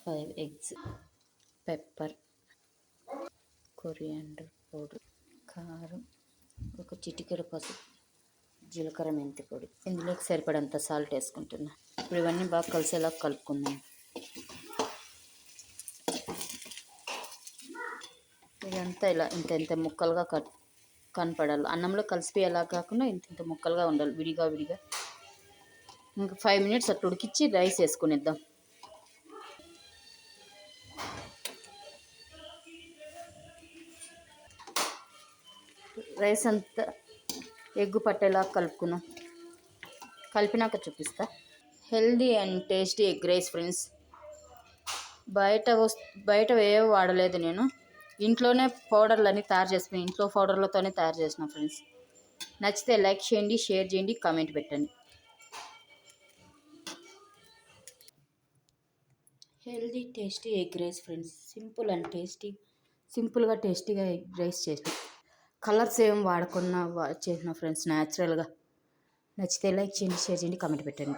5 eggs, pepper, coriander powder, కారం, ఒక చిటికెడు పసుపు, జీలకర్ర, మెంతి పొడి. ఇందులోకి సరిపడంత సాల్ట్ వేసుకుంటున్నా. ఇప్పుడు ఇవన్నీ బాగా కలిసేలా కలుపుకుందాం. ఇదంతా ఇలా ఇంత ముక్కలుగా కనపడాలి. అన్నంలో కలిసిపోయేలా కాకుండా ఇంత ముక్కలుగా ఉండాలి, విడిగా. ఇంకా 5 minutes అట్లా ఉడికించి రైస్ వేసుకునిద్దాం. రైస్ అంతా ఎగ్గు పట్టేలా కలుపుకున్నాం. కలిపినాక చూపిస్తా. Healthy and tasty egg rice friends. బయట ఏవో వాడలేదు నేను. ఇంట్లోనే పౌడర్లన్నీ తయారు చేసుకుని ఇంట్లో పౌడర్లతోనే తయారు చేసిన ఫ్రెండ్స్. నచ్చితే లైక్ చేయండి, షేర్ చేయండి, కామెంట్ పెట్టండి. Healthy tasty egg rice friends. Simple and tasty, సింపుల్గా టేస్టీగా ఎగ్ రైస్ చేసిన. కలర్స్ ఏం వాడకుండా చేసిన ఫ్రెండ్స్, న్యాచురల్గా. నచ్చితే లైక్ చేయండి, షేర్ చేయండి, కామెంట్ పెట్టండి.